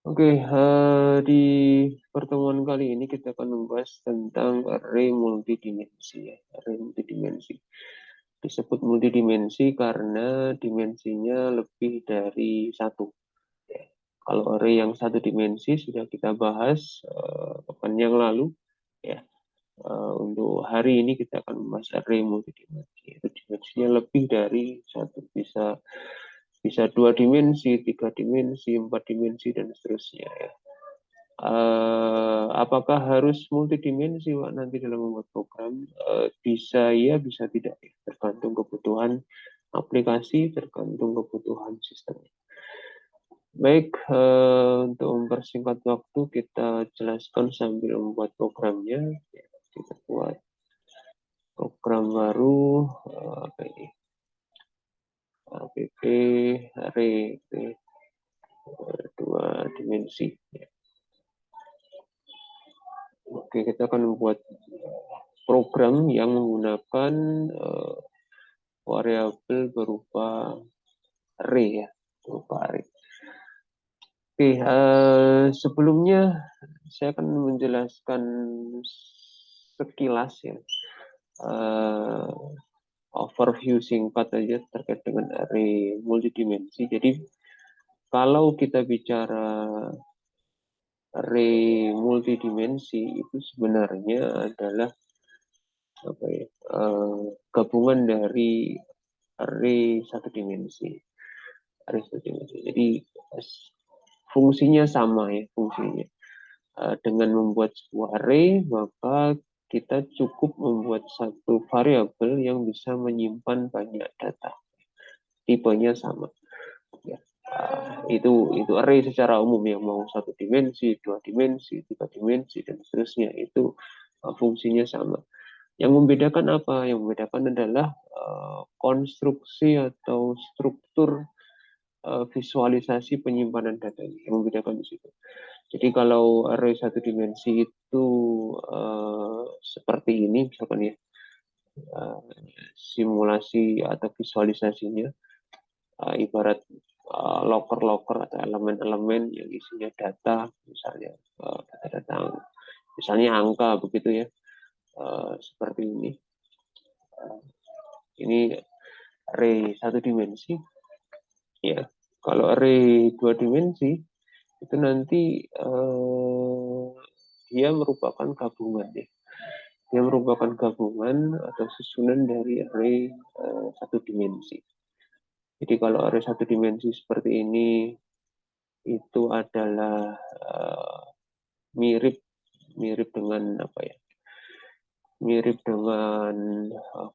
Oke, di pertemuan kali ini kita akan membahas tentang array multidimensi ya, array multidimensi. Disebut multidimensi karena dimensinya lebih dari satu. Ya. Kalau array yang satu dimensi sudah kita bahas pekan yang lalu, ya. Untuk hari ini kita akan membahas array multidimensi. Itu dimensinya lebih dari satu, bisa bisa dua dimensi, tiga dimensi, empat dimensi dan seterusnya ya. Apakah harus multidimensi Pak, nanti dalam membuat program? Bisa ya, bisa tidak. Tergantung kebutuhan aplikasi, tergantung kebutuhan sistem. Baik, untuk mempersingkat waktu, kita jelaskan sambil membuat programnya. Kita buat program baru, apa ini? app array dua dimensi. Oke, kita akan membuat program yang menggunakan variabel berupa array ya, berupa array. Oke, sebelumnya saya akan menjelaskan sekilas ya, overview singkat aja terkait dengan array multidimensi. Jadi kalau kita bicara array multidimensi itu sebenarnya adalah apa ya, gabungan dari array satu dimensi. Array satu dimensi. Jadi fungsinya sama ya, fungsinya. Dengan membuat sebuah array, maka kita cukup membuat satu variabel yang bisa menyimpan banyak data. Tipenya sama. Ya. Itu array secara umum yang mau satu dimensi, dua dimensi, tiga dimensi, dan seterusnya. Itu fungsinya sama. Yang membedakan apa? Yang membedakan adalah konstruksi atau struktur visualisasi penyimpanan data. Yang membedakan di situ. Jadi kalau array satu dimensi itu seperti ini, misalkan ya, simulasi atau visualisasinya, ibarat loker-loker atau elemen-elemen yang isinya data, misalnya data-data, misalnya angka begitu ya, seperti ini. Ini array satu dimensi, ya. Kalau array dua dimensi itu nanti dia merupakan gabungan ya. Dia merupakan gabungan atau susunan dari array satu dimensi. Jadi kalau array satu dimensi seperti ini itu adalah mirip mirip dengan apa ya? Mirip dengan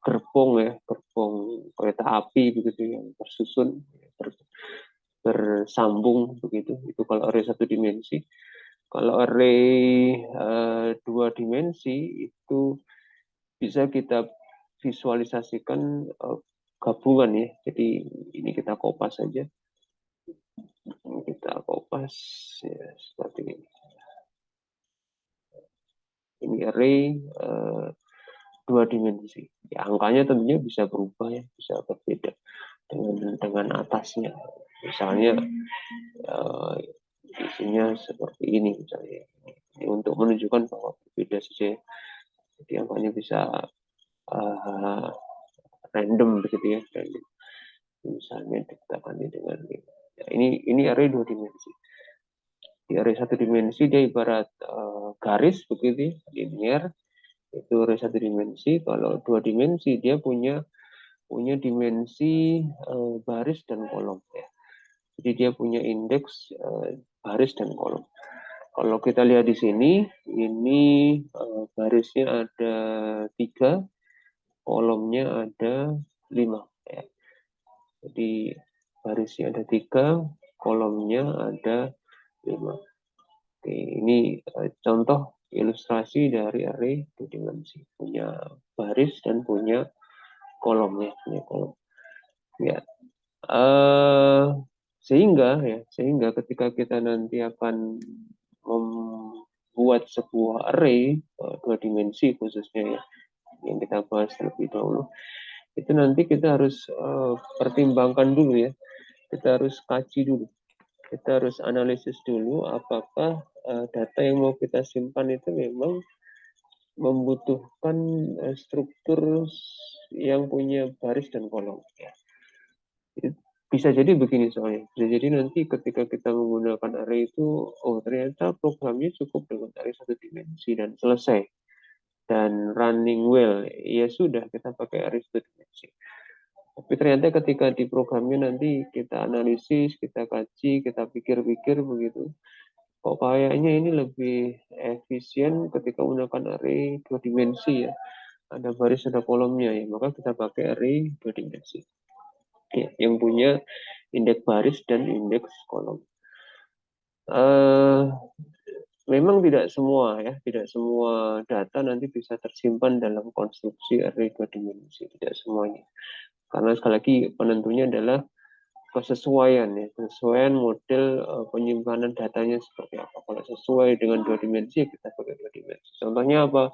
gerbong ya, gerbong kereta api begitu yang tersusun bersambung begitu. Itu kalau array satu dimensi. Kalau array dua dimensi itu bisa kita visualisasikan gabungan ya. Jadi ini kita kopas saja. Kita kopas ya, seperti ini. Ini array dua dimensi. Ya, angkanya tentunya bisa berubah ya, bisa berbeda dengan atasnya. Misalnya isinya seperti ini misalnya. Ini untuk menunjukkan bahwa berbeda saja. Jadi angkanya bisa random begitu ya, random. Misalnya dikatakan dengan ya, ini array dua dimensi. Di array satu dimensi dia ibarat garis begitu, linear, itu array satu dimensi. Kalau dua dimensi dia punya dimensi baris dan kolom ya. Jadi dia punya indeks baris dan kolom. Kalau kita lihat di sini, ini barisnya ada 3, kolomnya ada 5 ya. Jadi barisnya ada 3, kolomnya ada 5. Oke, ini contoh ilustrasi dari array dua dimensi. Punya baris dan punya kolomnya, punya kolom. Ya. Sehingga ketika kita nanti akan membuat sebuah array dua dimensi khususnya ya, yang kita bahas terlebih dahulu, itu nanti kita harus pertimbangkan dulu ya, kita harus kaji dulu kita harus analisis dulu apakah data yang mau kita simpan itu memang membutuhkan struktur yang punya baris dan kolom. Ya. Bisa jadi begini soalnya. Bisa jadi nanti ketika kita menggunakan array itu, oh ternyata programnya cukup dengan array satu dimensi dan selesai. Dan running well, ya sudah kita pakai array satu dimensi. Tapi ternyata ketika di programnya nanti kita analisis, kita kaji, kita pikir-pikir begitu. Kok kayaknya ini lebih efisien ketika menggunakan array dua dimensi ya. Ada baris, ada kolomnya ya. Maka kita pakai array dua dimensi. Ya, yang punya indeks baris dan indeks kolom. Memang tidak semua ya, tidak semua data nanti bisa tersimpan dalam konstruksi array dua dimensi, tidak semuanya. Karena sekali lagi penentunya adalah kesesuaian ya, kesesuaian model penyimpanan datanya seperti apa. Kalau sesuai dengan dua dimensi kita pakai dua dimensi. Contohnya apa?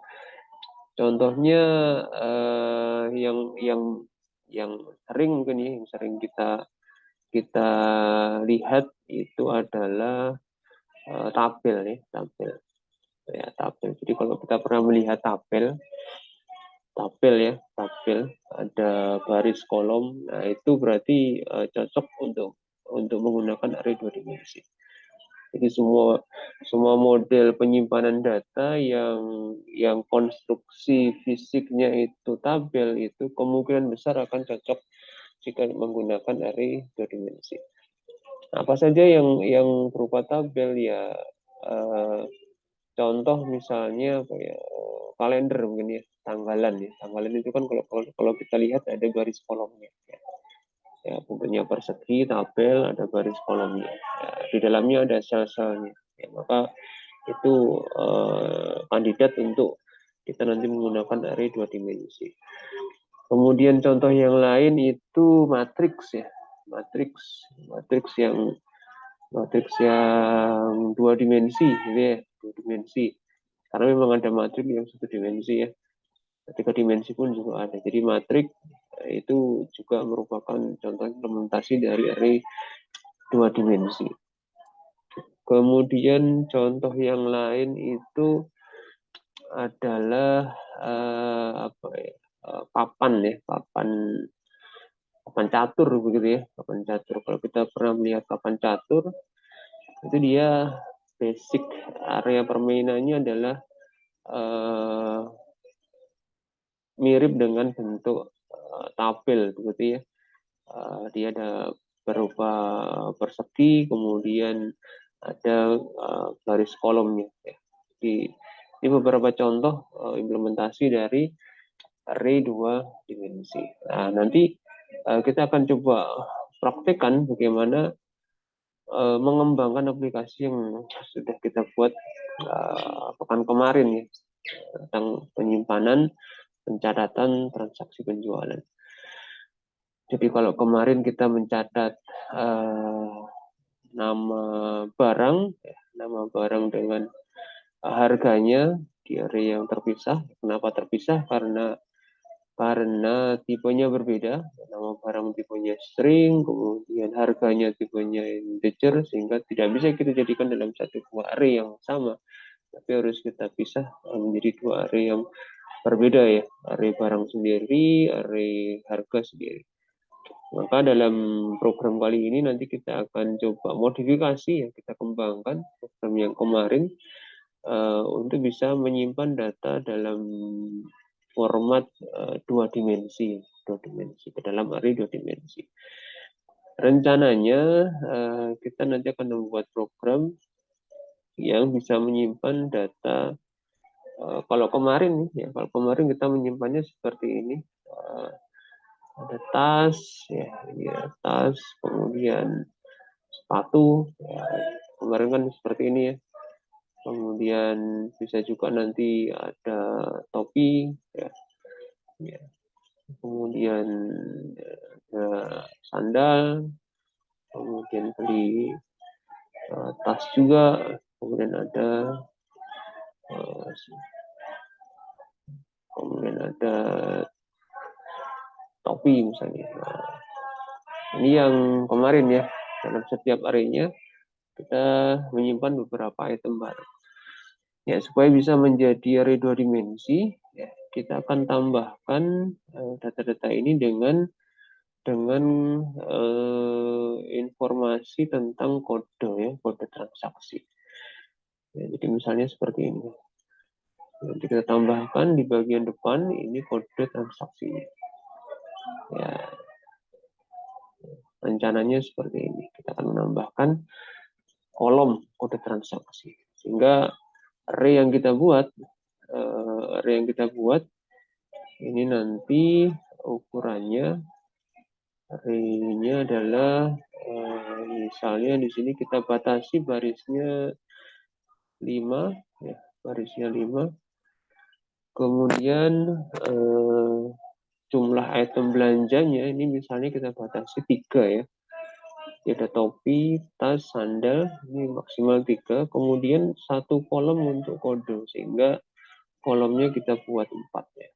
Contohnya yang sering mungkin ya, yang sering kita lihat itu adalah tabel ya, tabel. Ya, tabel. Jadi kalau kita pernah melihat tabel ya, tabel ada baris kolom. Nah, itu berarti cocok untuk menggunakan array dua dimensi. Jadi semua model penyimpanan data yang konstruksi fisiknya itu tabel itu kemungkinan besar akan cocok jika menggunakan array dua dimensi. Apa saja yang berupa tabel ya, contoh misalnya apa ya, kalender mungkin ya, tanggalan ya. Tanggalan itu kan kalau kita lihat ada garis kolomnya. Ya, bentuknya persegi, tabel, ada baris kolomnya. Ya, di dalamnya ada sel-selnya. Ya, maka itu kandidat untuk kita nanti menggunakan array dua dimensi. Kemudian contoh yang lain itu matriks ya, matriks yang dua dimensi, gitu ya, dua dimensi. Karena memang ada matriks yang satu dimensi ya. Tiga dimensi pun juga ada. Jadi matriks itu juga merupakan contoh implementasi dari array dua dimensi. Kemudian contoh yang lain itu adalah apa ya, papan ya, papan catur begitu ya, papan catur. Kalau kita pernah melihat papan catur, itu dia basic area permainannya adalah mirip dengan bentuk tabel begitu ya. Dia ada berupa persegi, kemudian ada garis kolomnya. Ya. Ini beberapa contoh implementasi dari array dua dimensi. Nah, nanti kita akan coba praktekkan bagaimana mengembangkan aplikasi yang sudah kita buat pekan kemarin ya, tentang penyimpanan pencatatan transaksi penjualan. Jadi kalau kemarin kita mencatat nama barang dengan harganya di array yang terpisah. Kenapa terpisah? Karena tipenya berbeda. Nama barang tipenya string, kemudian harganya tipenya integer, sehingga tidak bisa kita jadikan dalam satu dua array yang sama. Tapi harus kita pisah menjadi dua array yang berbeda ya. Array barang sendiri, array harga sendiri. Maka dalam program kali ini nanti kita akan coba modifikasi ya, kita kembangkan program yang kemarin untuk bisa menyimpan data dalam format dua dimensi ke dalam array dua dimensi. Rencananya kita nanti akan membuat program yang bisa menyimpan data. Kalau kemarin kita menyimpannya seperti ini. Ada tas, tas, kemudian sepatu. Ya, kemarin kan seperti ini ya. Kemudian bisa juga nanti ada topi, ya. Kemudian ada sandal, kemudian beli tas juga, kemudian ada topi misalnya. Nah, ini yang kemarin ya, dalam setiap array-nya kita menyimpan beberapa item baru. Ya, supaya bisa menjadi array 2 dimensi, ya, kita akan tambahkan data-data ini dengan informasi tentang kode, ya, kode transaksi. Ya, jadi misalnya seperti ini. Nanti kita tambahkan di bagian depan ini kode transaksinya. Ya, rencananya seperti ini. Kita akan menambahkan kolom kode transaksi, sehingga array yang kita buat ini nanti ukurannya array-nya adalah misalnya di sini kita batasi barisnya 5, ya, barisnya 5. Kemudian jumlah item belanjanya ini misalnya kita batasi 3, ya. Ada topi, tas, sandal, ini maksimal 3. Kemudian satu kolom untuk kode, sehingga kolomnya kita buat 4, ya.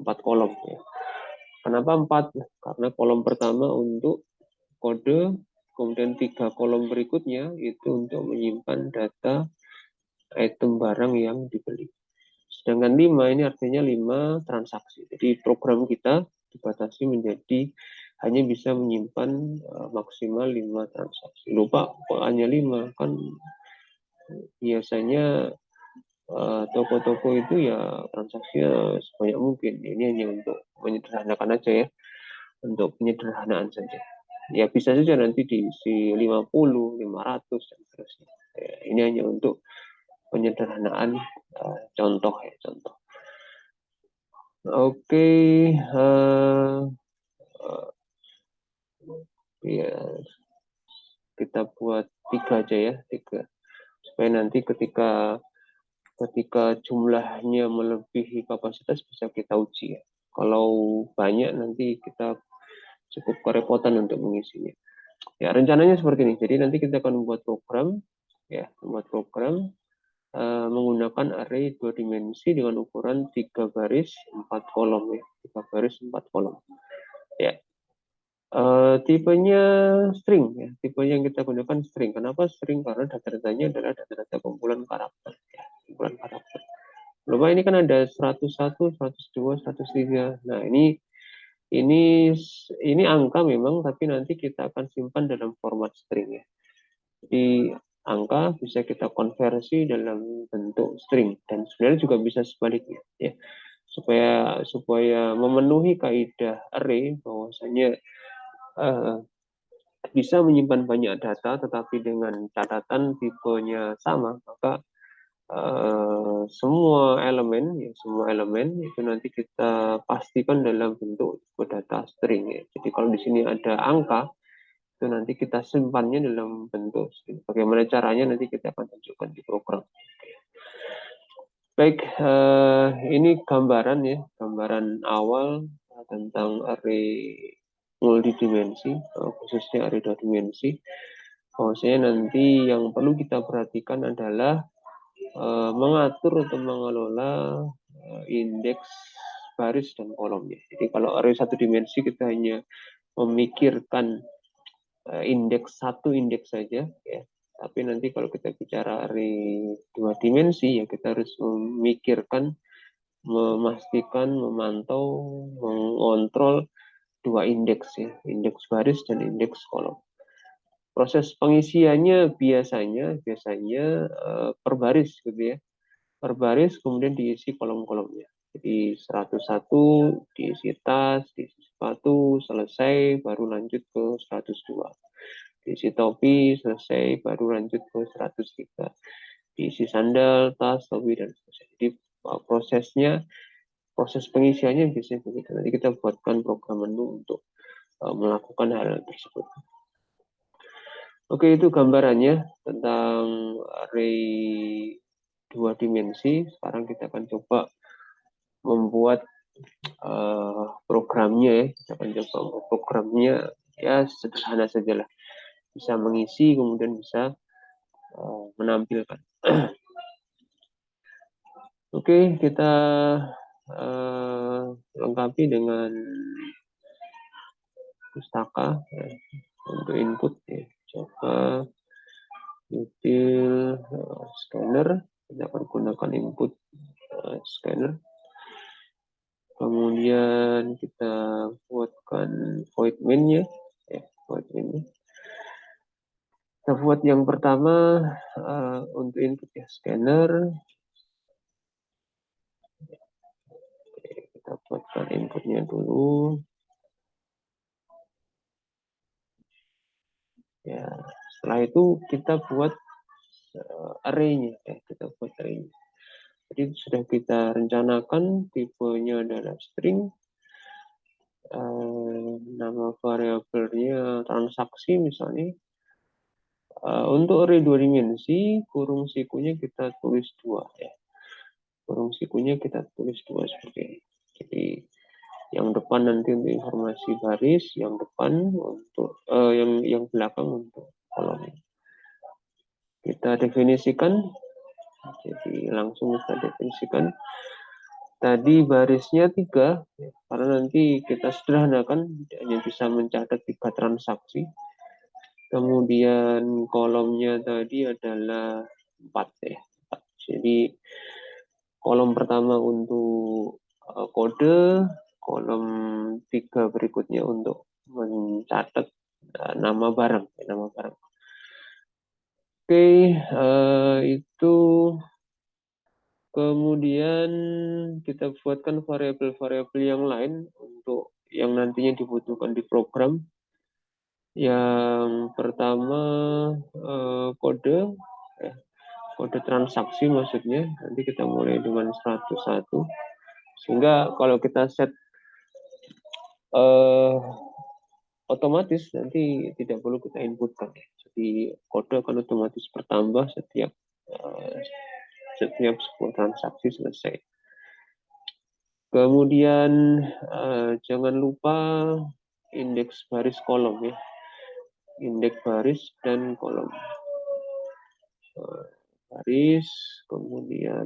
4 kolom, ya. Kenapa 4? Karena kolom pertama untuk kode, kemudian 3 kolom berikutnya itu untuk menyimpan data item barang yang dibeli. Sedangkan 5 ini artinya 5 transaksi. Jadi program kita dibatasi menjadi hanya bisa menyimpan maksimal 5 transaksi. Lupa kok hanya 5, kan biasanya toko-toko itu ya transaksinya sebanyak mungkin. Ini hanya untuk menyederhanakan aja, ya. Untuk penyederhanaan saja. Ya bisa saja nanti diisi 50, 500 dan seterusnya. Ya, ini hanya untuk penyederhanaan contoh, ya, contoh. Oke, ya kita buat 3 aja, ya, 3 supaya nanti ketika jumlahnya melebihi kapasitas bisa kita uji, ya. Kalau banyak nanti kita cukup kerepotan untuk mengisinya. Ya, rencananya seperti ini. Jadi nanti kita akan membuat program, ya, menggunakan array 2 dimensi dengan ukuran 3 baris 4 kolom, ya. 3 baris 4 kolom. Ya. Tipenya string, ya. Tipe yang kita gunakan string. Kenapa string? Karena data-datanya adalah data-data kumpulan karakter, ya. Kumpulan karakter. Lupa ini kan ada 101, 102, 103. Nah, ini angka memang, tapi nanti kita akan simpan dalam format string, ya. Jadi angka bisa kita konversi dalam bentuk string, dan sebenarnya juga bisa sebaliknya, ya. Supaya memenuhi kaidah array bahwasanya bisa menyimpan banyak data tetapi dengan catatan tipenya sama, maka semua elemen itu nanti kita pastikan dalam bentuk data string, ya. Jadi kalau di sini ada angka, itu nanti kita simpannya dalam bentuk string. Bagaimana caranya nanti kita akan tunjukkan di program. Baik, ini gambaran, ya, gambaran awal tentang array multidimensi, khususnya array 2 dimensi. Bahwasanya nanti yang perlu kita perhatikan adalah mengatur atau mengelola indeks baris dan kolomnya. Jadi kalau array 1 dimensi kita hanya memikirkan indeks 1 indeks saja, ya. Tapi nanti kalau kita bicara array 2 dimensi, ya kita harus memikirkan, memastikan, memantau, mengontrol 2 indeks, ya, indeks baris dan indeks kolom. Proses pengisiannya biasanya per baris, gitu, ya. Per baris kemudian diisi kolom-kolomnya. Jadi 101 diisi tas, diisi sepatu, selesai baru lanjut ke 102. Diisi topi, selesai baru lanjut ke 103. Diisi sandal, tas, topi, dan seterusnya. Jadi proses pengisiannya biasanya begitu. Nanti kita buatkan program menu untuk melakukan hal tersebut. Oke, itu gambarannya tentang array 2 dimensi. Sekarang kita akan coba membuat programnya, ya. Kita akan coba membuat programnya, ya, sederhana saja lah. Bisa mengisi, kemudian bisa menampilkan. Oke, kita lengkapi dengan pustaka, ya, untuk input, ya. Coba scanner, kita akan gunakan input scanner. Kemudian kita buatkan void main-nya, void main-nya. Kita buat yang pertama untuk input ya scanner. Kita buatkan inputnya dulu. Ya, setelah itu kita buat array-nya, kita buat array-nya. Jadi sudah kita rencanakan tipenya adalah string, nama variabelnya transaksi misalnya. Untuk array 2 dimensi, kurung sikunya kita tulis 2 ya. Kurung sikunya kita tulis 2 seperti ini. Jadi yang depan nanti untuk informasi baris, yang depan untuk yang belakang untuk kolom. Kita definisikan, jadi langsung kita definisikan. Tadi barisnya 3, karena nanti kita sederhanakan hanya bisa mencatat 3 transaksi. Kemudian kolomnya tadi adalah 4 ya. Jadi kolom pertama untuk kode, kolom 3 berikutnya untuk mencatat nama barang. Oke, itu kemudian kita buatkan variabel-variabel yang lain untuk yang nantinya dibutuhkan di program. Yang pertama kode, kode transaksi maksudnya. Nanti kita mulai dengan 101. Sehingga kalau kita set otomatis nanti tidak perlu kita inputkan. Jadi kode akan otomatis bertambah setiap sebuah transaksi selesai. Kemudian jangan lupa indeks baris kolom ya. Indeks baris dan kolom. Baris, kemudian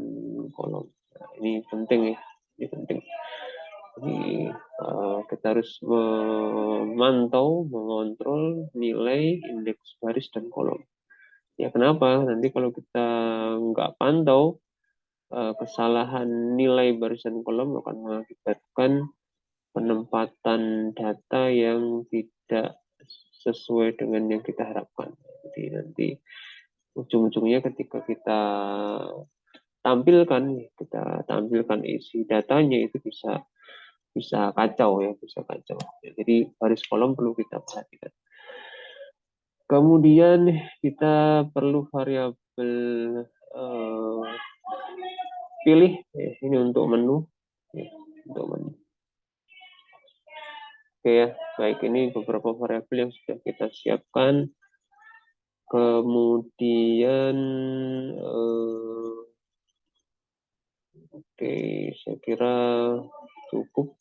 kolom. Nah, ini penting ya. Ini penting. Jadi kita harus memantau, mengontrol nilai indeks baris dan kolom. Ya kenapa? Nanti kalau kita nggak pantau, kesalahan nilai baris dan kolom akan mengakibatkan penempatan data yang tidak sesuai dengan yang kita harapkan. Jadi nanti ujung-ujungnya ketika kita tampilkan isi datanya itu bisa kacau ya, bisa kacau. Jadi baris kolom perlu kita perhatikan. Kemudian kita perlu variabel pilih ya, ini untuk menu ya, untuk menu. Oke ya, baik, ini beberapa variabel yang sudah kita siapkan. Kemudian oke, saya kira cukup.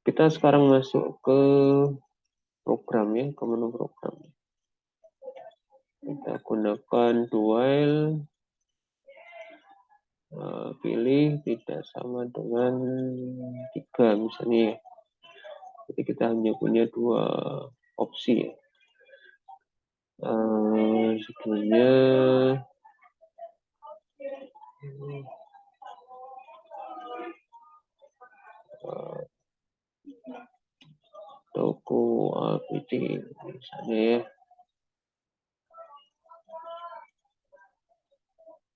Kita sekarang masuk ke program ya, ke menu program. Kita gunakan while pilih tidak sama dengan 3 misalnya ya. Jadi kita hanya punya 2 opsi ya. Sebelumnya toko APT misalnya ya.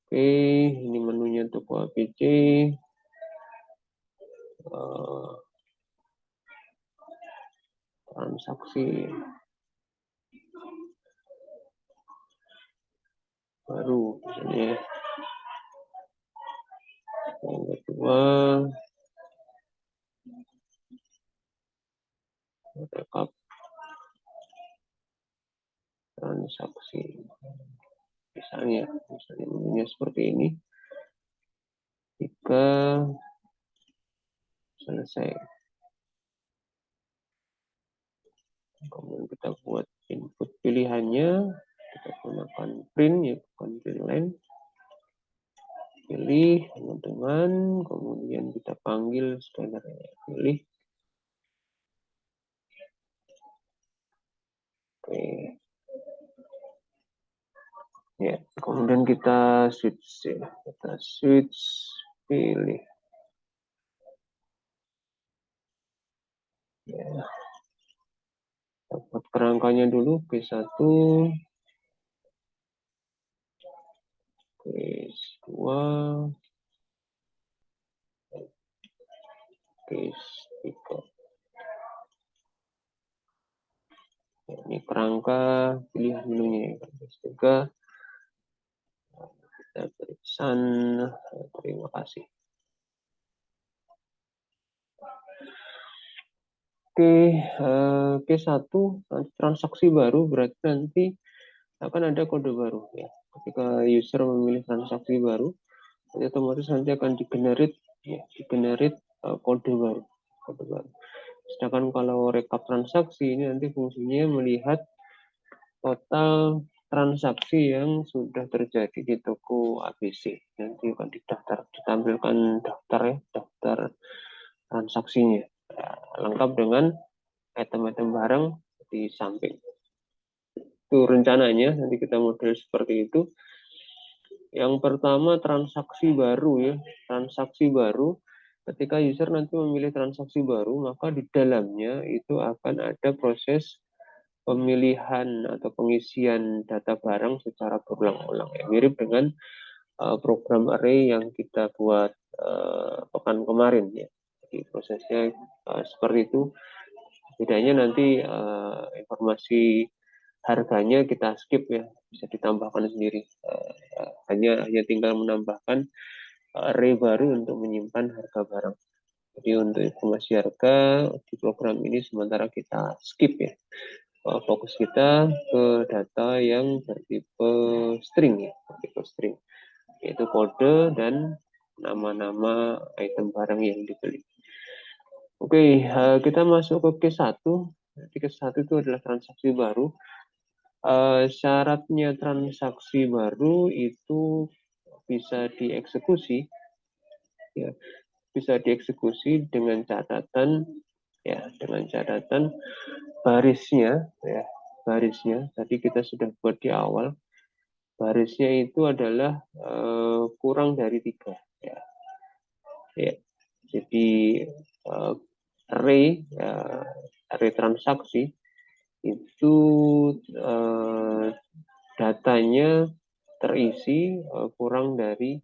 Oke, ini menunya toko APT. Transaksi baru misalnya. Yang kedua rekap transaksi misalnya menunya seperti ini. Jika selesai, kemudian kita buat input pilihannya, kita gunakan print ya, bukan print line. Pilih teman-teman, kemudian kita panggil scannernya, pilih. Oke. Ya, kemudian kita switch ya. Kita switch, pilih. Ya, dapat kerangkanya dulu P1, P2, P3. Ya, ini kerangka, pilih menunya. P3, kita beri pesan. Terima kasih. Oke, P1 transaksi baru berarti nanti akan ada kode baru ya. Ketika user memilih transaksi baru, otomatis nanti akan digenerate ya, kode baru, kode baru. Sedangkan kalau rekap transaksi ini nanti fungsinya melihat total transaksi yang sudah terjadi di toko ABC. Nanti akan ditampilkan daftar ya, daftar transaksinya. Ya, lengkap dengan item-item barang di samping. Itu rencananya nanti kita model seperti itu. Yang pertama transaksi baru ya, transaksi baru. Ketika user nanti memilih transaksi baru, maka di dalamnya itu akan ada proses pemilihan atau pengisian data barang secara berulang-ulang. Ya, mirip dengan program array yang kita buat pekan kemarin ya. Jadi prosesnya seperti itu. Bedanya nanti informasi harganya kita skip ya, bisa ditambahkan sendiri. Hanya tinggal menambahkan array baru untuk menyimpan harga barang. Jadi untuk informasi harga di program ini sementara kita skip ya. Fokus kita ke data yang bertipe string ya, bertipe string, yaitu kode dan nama-nama item barang yang dibeli. Oke, kita masuk ke case 1. Jadi case 1 itu adalah transaksi baru. Syaratnya transaksi baru itu bisa dieksekusi, ya, bisa dieksekusi dengan catatan, ya, dengan catatan barisnya, ya, barisnya. Tadi kita sudah buat di awal. Barisnya itu adalah kurang dari 3, ya. Ya. Jadi array, ya, array transaksi itu datanya terisi kurang dari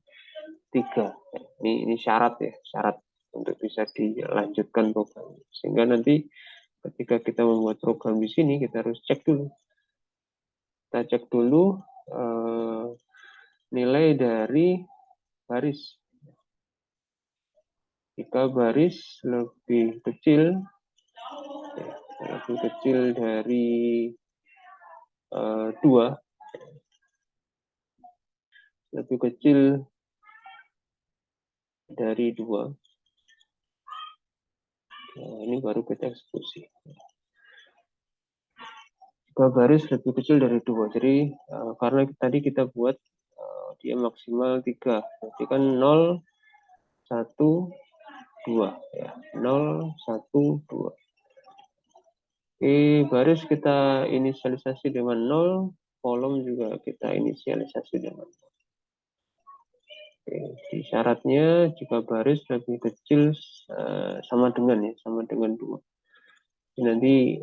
3. Ini syarat ya, syarat untuk bisa dilanjutkan program. Sehingga nanti ketika kita membuat program di sini kita harus cek dulu. Kita cek dulu nilai dari baris. Jika baris lebih kecil, dari 2, lebih kecil dari 2, nah, ini baru kita eksekusi. Jika baris lebih kecil dari 2, jadi karena tadi kita buat dia maksimal 3, berarti kan 0, 1, 2 ya, 0, 1, 2. Baris kita inisialisasi dengan 0, kolom juga kita inisialisasi dengan 0. Di syaratnya jika baris lebih kecil sama dengan 2. Jadi nanti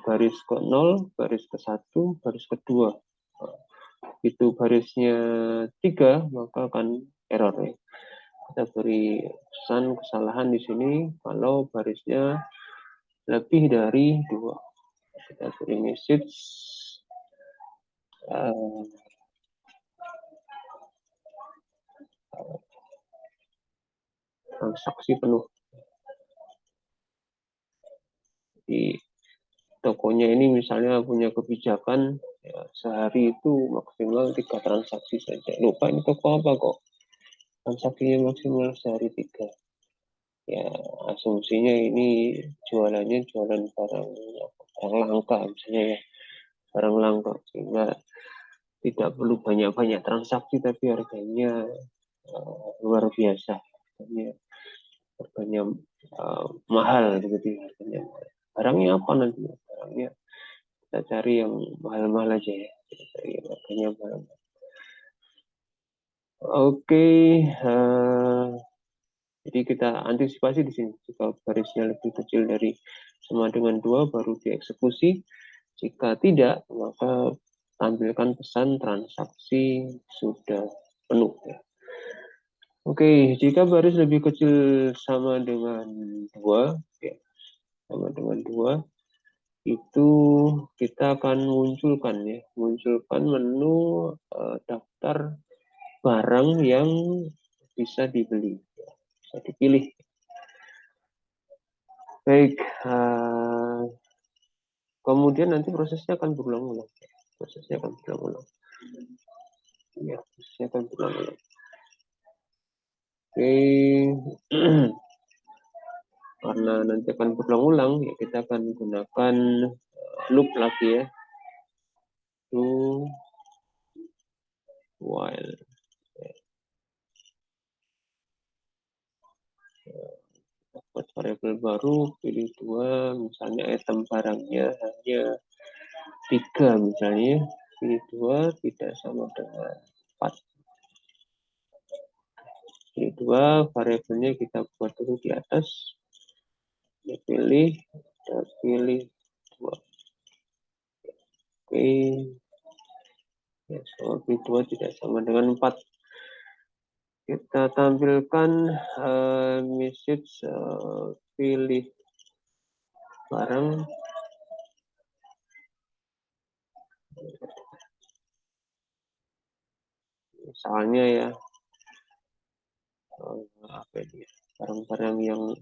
baris ke 0, baris ke 1, baris ke-2. Itu barisnya 3, maka akan error ya. Kita beri pesan kesalahan di sini kalau barisnya lebih dari 2. Kita beri message transaksi penuh. Di tokonya ini misalnya punya kebijakan ya, sehari itu maksimal 3 transaksi saja. Lupa ini toko apa kok transaksinya maksimal sehari 3. Ya asumsinya ini jualannya jualan barang langka misalnya ya, barang langka, sehingga tidak perlu banyak-banyak transaksi tapi harganya luar biasa, harganya mahal begitu, harganya mahal. Barangnya apa nanti? Barangnya kita cari yang mahal-mahal aja ya, kita cari harganya mahal. Oke, jadi kita antisipasi di sini. Jika barisnya lebih kecil dari sama dengan 2 baru dieksekusi. Jika tidak, maka tampilkan pesan transaksi sudah penuh. Oke, jika baris lebih kecil sama dengan 2, ya, sama dengan 2, itu kita akan munculkan menu daftar barang yang bisa dibeli, bisa dipilih. Baik, kemudian nanti prosesnya akan berulang-ulang. Prosesnya akan berulang-ulang. Ya, prosesnya akan berulang-ulang. Oke, karena nanti akan berulang-ulang, ya kita akan gunakan loop lagi ya. Do while. Buat variabel baru, pilih 2, misalnya item barangnya hanya 3 misalnya, pilih 2 tidak sama dengan 4. Pilih 2, variabelnya kita buat dulu di atas, pilih 2. Oke, ya, soal pilih 2 tidak sama dengan 4. Kita tampilkan message pilih barang. Misalnya ya, apa ini, barang-barang yang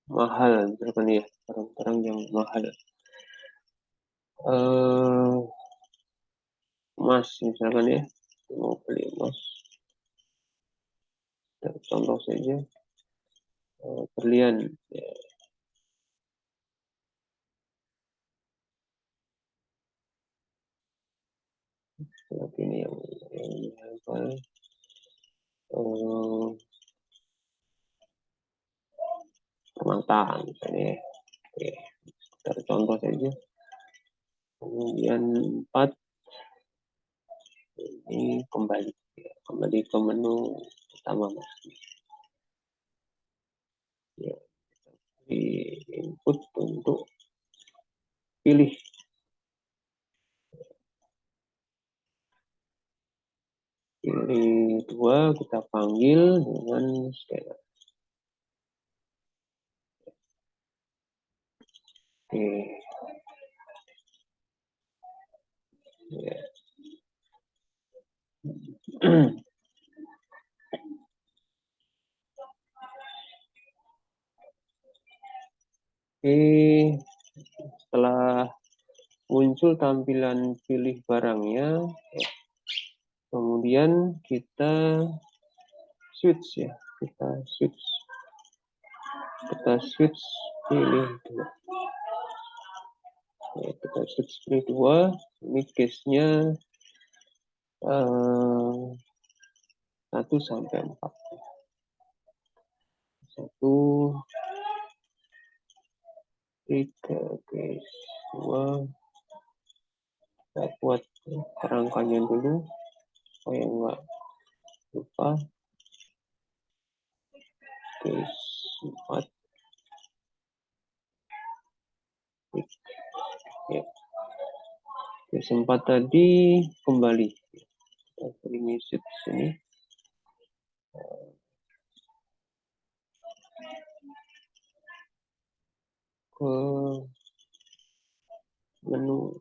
mahal, misalkan ya, barang-barang yang mahal. Emas misalkan ya, mau beli emas. Contoh saja, berlian. Ya, seperti ini yang apa? Permata misalnya. Oke, dari contoh saja. Kemudian 4 ini kembali ke menu utama mas. Ya, di input untuk pilih pilih 2, kita panggil dengan scanner. Oke. Ya. Oke, setelah muncul tampilan pilih barangnya, kemudian kita switch ya, kita switch pilih 2. Ya, kita switch pilih 2, ini case-nya 1 sampai 4. 1, 3, case 2. Kita buat kerangkanya dulu supaya nggak lupa. Case 4. Ya. Case 4 tadi kembali. Kita beri message sini. Ke menu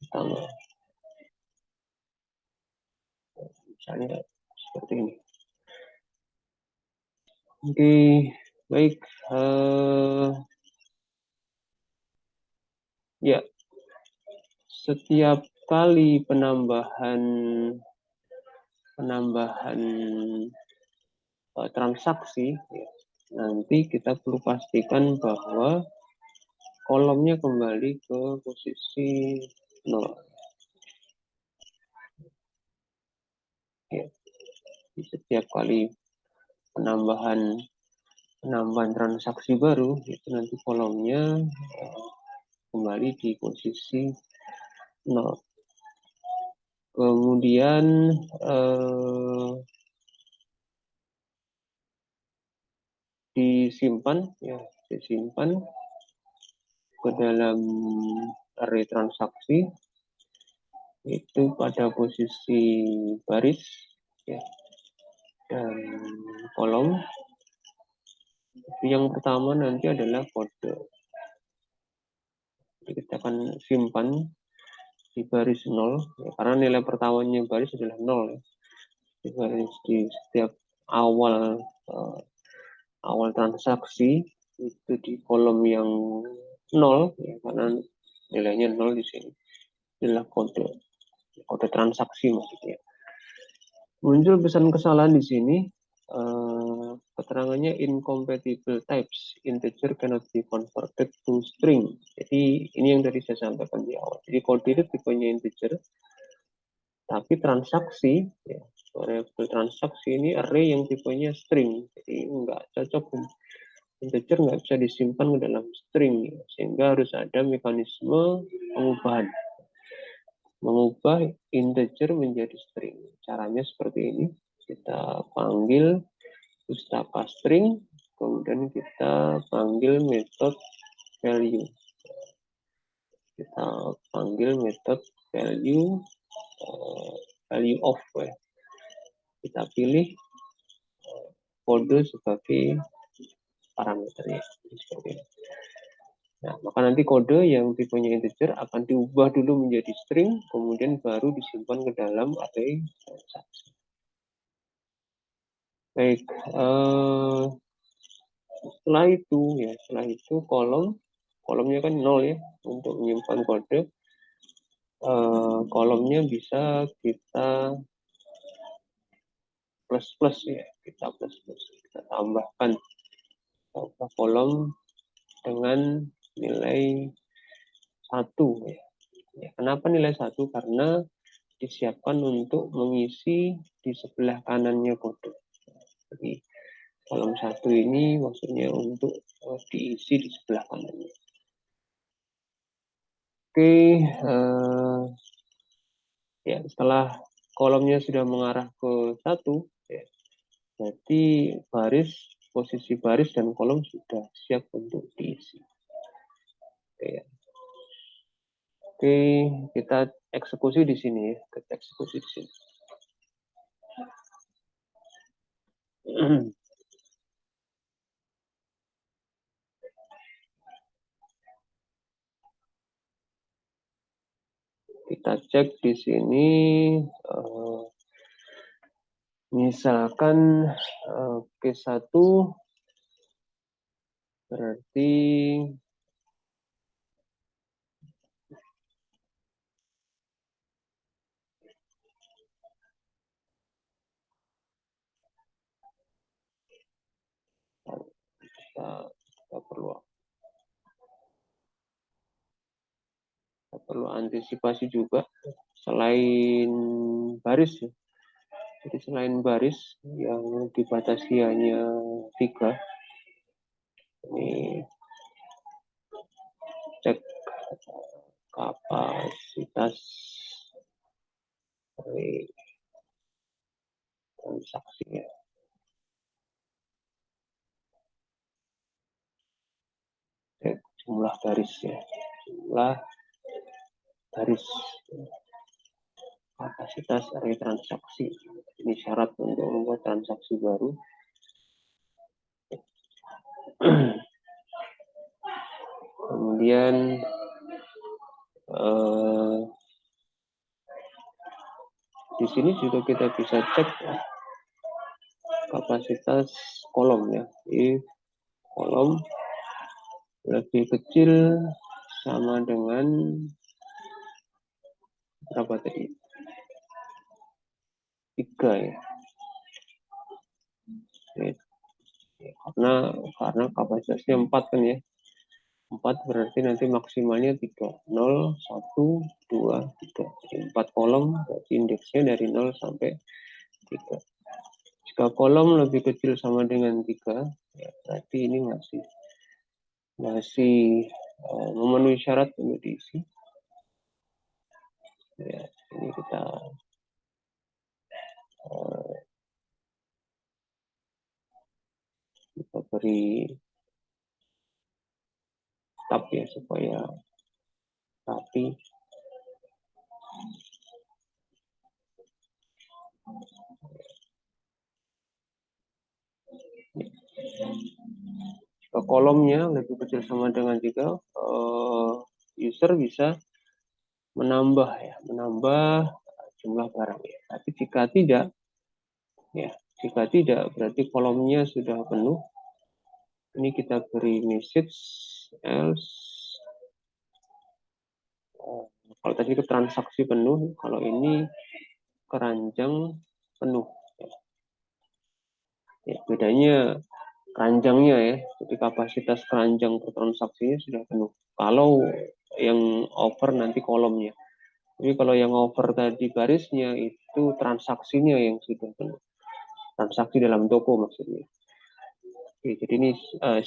utama. Misalnya seperti ini. Oke, baik. Ya, setiap kali penambahan transaksi, ya, nanti kita perlu pastikan bahwa kolomnya kembali ke posisi 0. Ya, di setiap kali penambahan transaksi baru, itu nanti kolomnya kembali di posisi 0. Kemudian disimpan ya, disimpan ke dalam array transaksi itu pada posisi baris ya, dan kolom. Yang pertama nanti adalah kode. Jadi kita akan simpan di baris 0 ya, karena nilai pertamanya baris adalah 0 ya. Di baris di setiap awal transaksi itu di kolom yang 0 ya, karena nilainya 0 di sini adalah kode transaksi maksudnya. Muncul pesan kesalahan di sini, keterangannya incompatible types, integer cannot be converted to string. Jadi ini yang tadi saya sampaikan di awal. Jadi kode itu tipenya integer, tapi transaksi, ya, variabel transaksi ini array yang tipenya string. Jadi nggak cocok, integer nggak bisa disimpan ke dalam string, ya. Sehingga harus ada mekanisme pengubahan. Mengubah integer menjadi string. Caranya seperti ini. Kita panggil pustaka string, kemudian kita panggil metode value. Kita panggil metode value value of ya. Kita pilih kode sebagai parameternya seperti ini. Nah, maka nanti kode yang tipenya integer akan diubah dulu menjadi string, kemudian baru disimpan ke dalam array transaksi. Baik, setelah itu kolomnya kan 0 ya untuk menyimpan kode. Kolomnya bisa kita plus ya, kita tambahkan kolom dengan nilai 1 ya. Kenapa nilai 1? Karena disiapkan untuk mengisi di sebelah kanannya kode. Jadi kolom 1 ini maksudnya untuk diisi di sebelah kanannya. Oke, ya setelah kolomnya sudah mengarah ke 1 ya, berarti posisi baris dan kolom sudah siap untuk diisi. Oke, kita eksekusi di sini ya. Kita eksekusi di sini. Kita cek di sini, misalkan case 1 berarti kita perlu antisipasi juga selain baris ya. Jadi selain baris yang dibatasi hanya 3, ini cek kapasitas dari transaksinya. Cek jumlah barisnya, jumlah baris kapasitas array transaksi. Ini syarat untuk membuat transaksi baru. Kemudian di sini juga kita bisa cek kapasitas kolom ya. If kolom lebih kecil sama dengan berapa tadi? 3 ya. Karena kapasitasnya 4 kan ya. 4 berarti nanti maksimalnya 3. 0, 1, 2, 3. Jadi 4 kolom, berarti indeksnya dari 0 sampai 3. Jika kolom lebih kecil sama dengan 3, ya berarti ini masih memenuhi syarat untuk diisi. Ya, ini kita kita beri tab ya supaya rapi. Jika kolomnya lebih kecil sama dengan 3, user bisa menambah jumlah barang ya. Tapi jika tidak berarti kolomnya sudah penuh. Ini kita beri message else. Kalau tadi ke transaksi penuh, kalau ini keranjang penuh. Ya, bedanya keranjangnya ya, jadi kapasitas keranjang per transaksinya sudah penuh. Kalau yang over nanti kolomnya. Jadi kalau yang over tadi barisnya itu transaksinya yang sudah penuh. Transaksi dalam toko maksudnya. Oke, jadi ini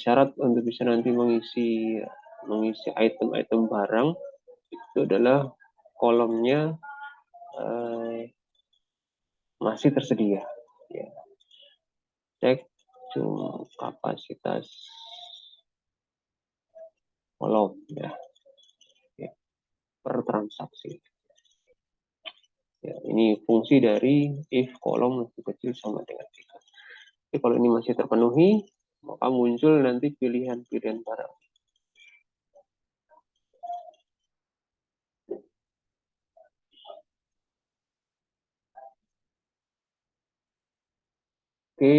syarat untuk bisa nanti mengisi item-item barang itu adalah kolomnya masih tersedia. Ya. Cek kapasitas kolom ya, per transaksi. Ya, ini fungsi dari if kolom lebih kecil sama dengan 3. Jadi kalau ini masih terpenuhi, maka muncul nanti pilihan-pilihan barang. Oke.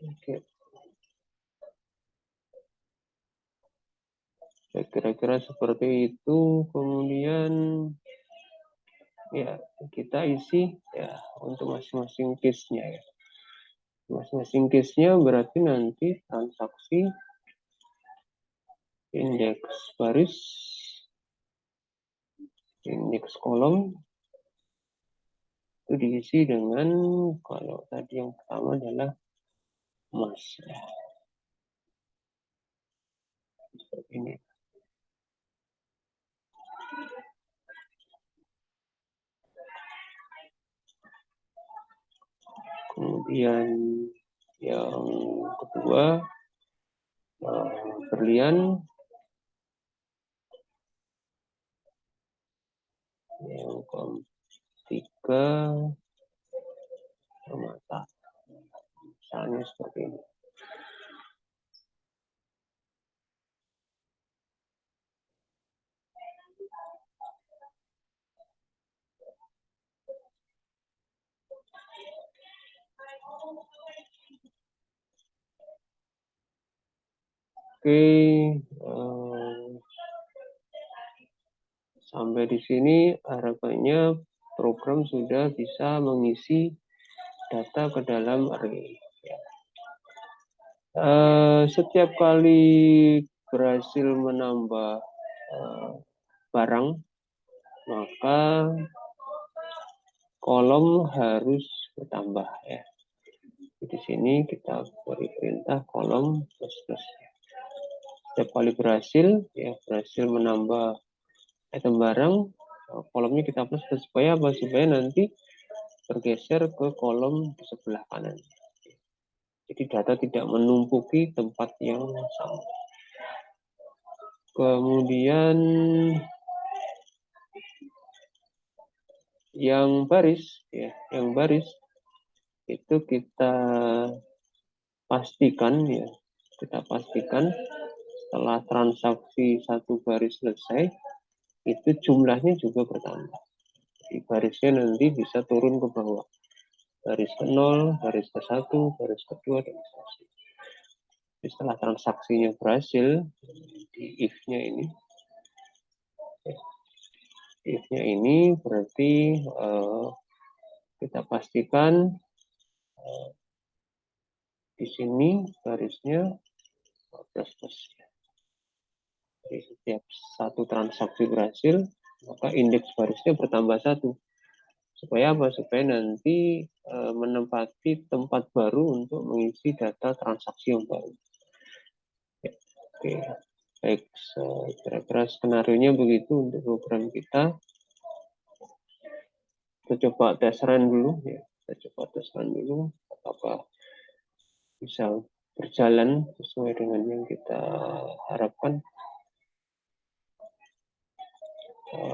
Oke. Kira-kira seperti itu. Kemudian ya kita isi ya untuk masing-masing case-nya ya. Masing-masing case-nya berarti nanti transaksi indeks baris, indeks kolom itu diisi dengan, kalau tadi yang pertama adalah mas ya. Seperti ini. Kemudian yang kedua berlian, yang ketiga permata, misalnya seperti ini. Oke, sampai di sini harapannya program sudah bisa mengisi data ke dalam array. Setiap kali berhasil menambah barang, maka kolom harus bertambah ya. Di sini kita beri perintah kolom plus plus. Setiap kali berhasil menambah item barang, kolomnya kita plus plus supaya apa? Supaya nanti bergeser ke kolom di sebelah kanan. Jadi data tidak menumpuki tempat yang sama. Kemudian yang baris ya, yang baris itu kita pastikan ya, setelah transaksi satu baris selesai itu jumlahnya juga bertambah. Jadi barisnya nanti bisa turun ke bawah. Baris ke-0, baris ke-1, baris ke-2, dan seterusnya. Setelah transaksinya berhasil, di if-nya ini berarti kita pastikan di sini barisnya plus plus. Jadi setiap satu transaksi berhasil, maka indeks barisnya bertambah 1. Supaya apa? Supaya nanti menempati tempat baru untuk mengisi data transaksi yang baru. Ya, oke. Baik, kira-kira skenario-nya begitu untuk program kita. Kita coba tes run dulu ya. Kita coba tes run dulu apakah bisa berjalan sesuai dengan yang kita harapkan.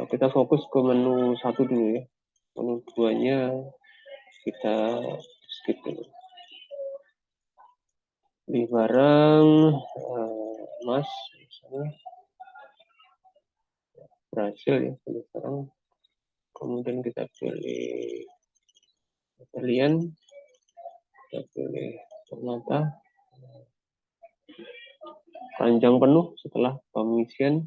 Kita fokus ke menu 1 dulu ya. Menu 2-nya kita skip dulu. Beli barang emas misalnya berhasil ya beli barang. Kemudian kita pilih berlian, kita pilih permata, keranjang penuh setelah pengisian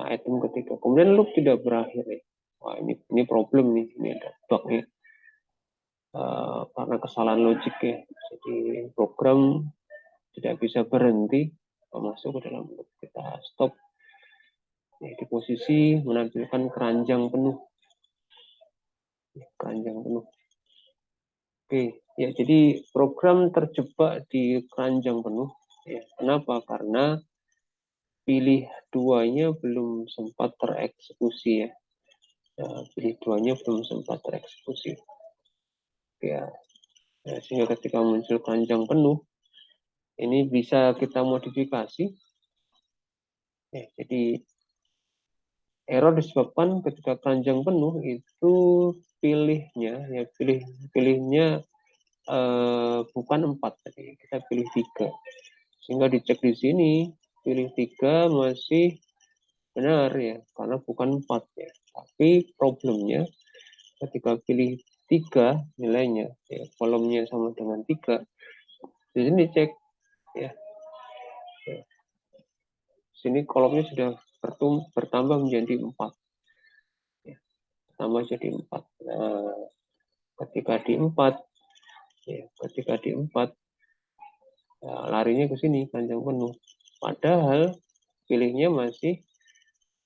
item ketiga. Kemudian loop tidak berakhir ya. Wah, ini problem nih, ini ada bug nih. Karena kesalahan logik ya. Jadi program tidak bisa berhenti masuk ke dalam loop. Kita stop ya, di posisi menampilkan keranjang penuh. Keranjang penuh. Oke, ya jadi program terjebak di keranjang penuh. Ya, kenapa? Karena pilih duanya belum sempat tereksekusi ya. Pilih duanya belum sempat tereksekusi. Ya, sehingga ketika muncul keranjang penuh, ini bisa kita modifikasi. Ya, jadi error disebabkan ketika keranjang penuh itu pilihnya bukan 4 tadi, kita pilih 3. Sehingga dicek di sini, pilih 3 masih benar ya, karena bukan 4 ya. Tapi problemnya ketika pilih 3 nilainya, ya, kolomnya sama dengan 3, di sini cek ya. Sini kolomnya sudah bertambah menjadi 4. Ya, tambah jadi 4. Nah, ketika di 4, ya, ya, larinya ke sini panjang penuh. Padahal pilihnya masih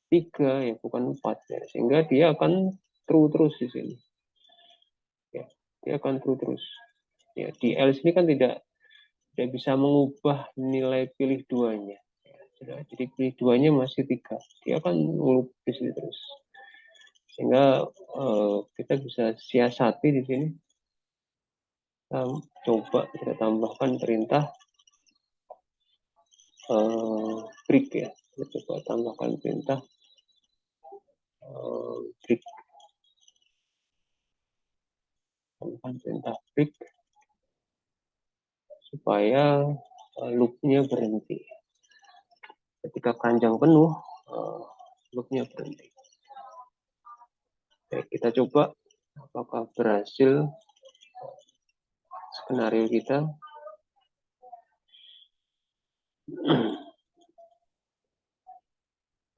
3 ya, bukan 4 ya. Sehingga dia akan true terus di sini. Ya, dia akan true terus. Ya, di else ini kan tidak bisa mengubah nilai pilih duanya. Jadi pilih duanya masih 3. Dia akan loop di sini terus. Sehingga kita bisa siasati di sini. Kita coba kita tambahkan perintah break ya. Kita coba tambahkan perintah break. Tambahkan perintah break supaya loopnya berhenti. Ketika keranjang penuh, loopnya berhenti. Oke, kita coba apakah berhasil skenario kita.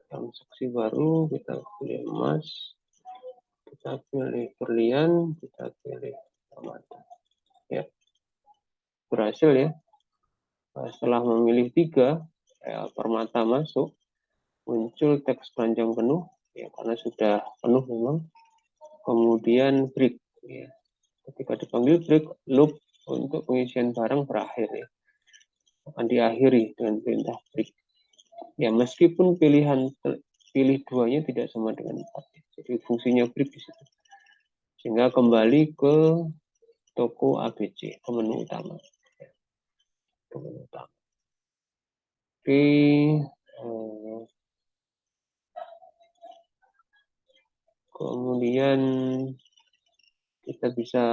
Transaksi baru, kita pilih emas, kita pilih berlian, kita pilih permata. Ya, berhasil ya. Setelah memilih 3, permata masuk, muncul teks keranjang penuh, ya karena sudah penuh memang. Kemudian break, ya. Ketika dipanggil break, loop untuk pengisian barang berakhir ya. Akan diakhiri dengan perintah break. Ya meskipun pilih duanya tidak sama dengan 4. Jadi fungsinya break di situ. Sehingga kembali ke toko ABC, ke menu utama. Ke menu utama. Oke. Kemudian kita bisa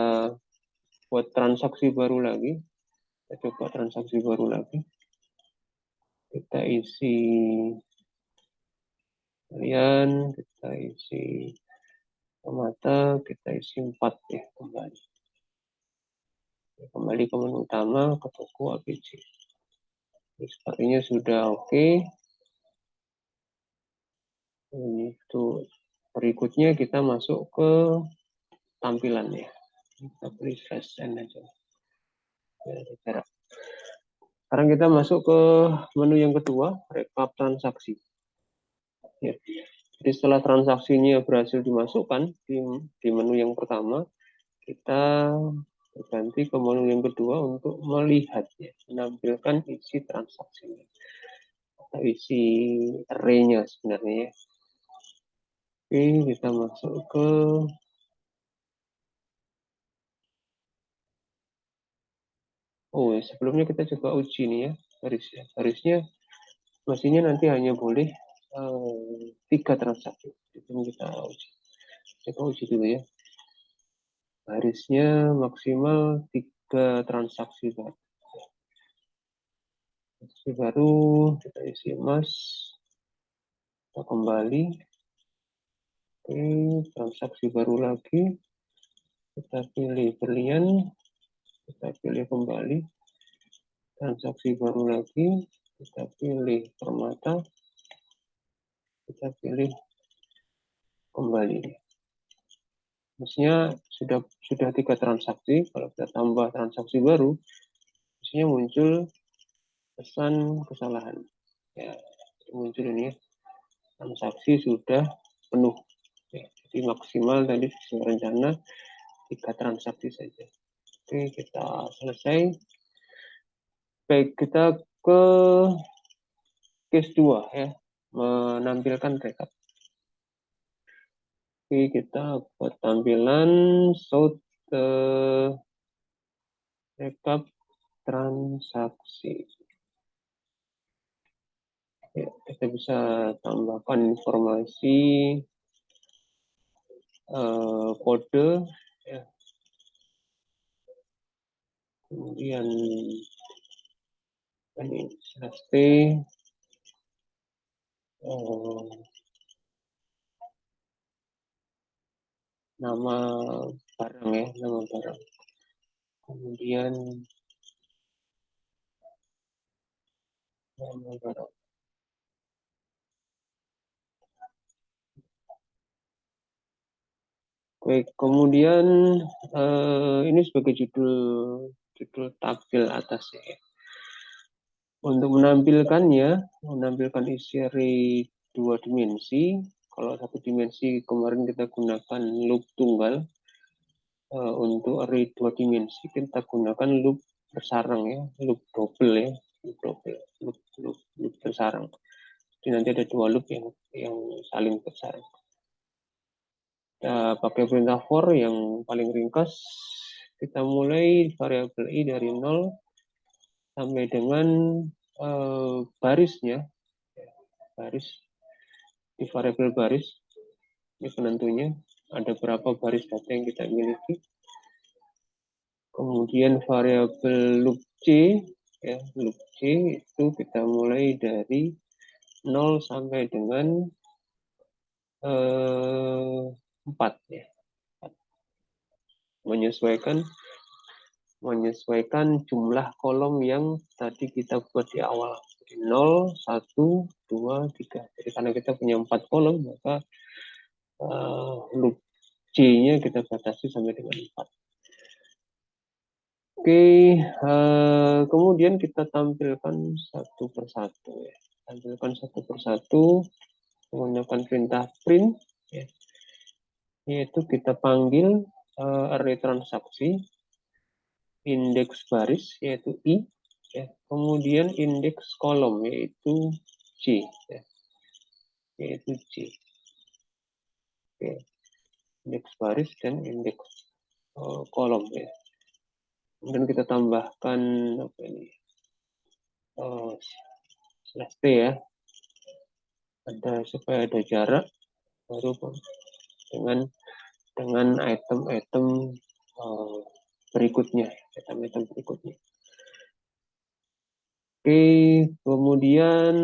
buat transaksi baru lagi. Kita coba transaksi baru lagi. Kita isi kalian, kita isi mata, kita isi 4 ya kembali. Kembali ke menu utama, ke toko ABC. Sepertinya sudah oke. Itu berikutnya kita masuk ke tampilan ya. Kita beri slash n aja. Sekarang kita masuk ke menu yang kedua, rekap transaksi. Ya. Jadi setelah transaksinya berhasil dimasukkan di menu yang pertama, kita berganti ke menu yang kedua untuk melihat ya, menampilkan isi transaksinya. kita isi array-nya sebenarnya ya. Oke, kita masuk ke sebelumnya kita coba uji nih ya garisnya. Garisnya mestinya nanti hanya boleh 3 transaksi. Itu kita uji. Coba uji dulu ya. Garisnya maksimal 3 transaksi baru. Transaksi baru kita isi emas. Kita kembali. Oke, transaksi baru lagi. Kita pilih berlian. Kita pilih kembali. Transaksi baru lagi. Kita pilih permata. Kita pilih kembali. Maksudnya sudah 3 transaksi. Kalau kita tambah transaksi baru, maksudnya muncul pesan kesalahan. Ya, muncul ini ya. Transaksi sudah penuh. Ya, jadi maksimal tadi sesuai rencana 3 transaksi saja. Oke, kita selesai. Baik, kita ke case 2 ya, menampilkan rekap. Oke, kita buat tampilan show rekap transaksi. Ya, kita bisa tambahkan informasi kode ya. Kemudian ini ST nama barang ya, nama barang. Kemudian nama barang. Baik, kemudian ini sebagai judul tabel atasnya ya. Untuk menampilkan isi array 2 dimensi. Kalau 1 dimensi kemarin kita gunakan loop tunggal. Untuk array 2 dimensi kita gunakan loop bersarang ya, loop double ya, loop bersarang. Jadi nanti ada 2 loop yang saling bersarang. Kita pakai perintah for yang paling ringkas. Kita mulai variabel i dari 0 sampai dengan barisnya, baris di variabel baris ini penentunya ada berapa baris data yang kita miliki. Kemudian variabel loop c ya, loop c itu kita mulai dari 0 sampai dengan 4 ya. Menyesuaikan jumlah kolom yang tadi kita buat di awal. 0, 1, 2, 3. Jadi karena kita punya 4 kolom, maka loop C-nya kita batasi sampai dengan 4. Oke, kemudian kita tampilkan satu persatu ya. Tampilkan satu persatu menggunakan perintah print ya. Yaitu kita panggil array transaksi, indeks baris yaitu i ya. Kemudian indeks kolom yaitu j ya. Yaitu j. Oke. Indeks baris dan indeks kolom ya. Kemudian kita tambahkan apa ini? Slash t ya. Supaya ada jarak baru dengan item-item berikutnya, item-item berikutnya. Oke, kemudian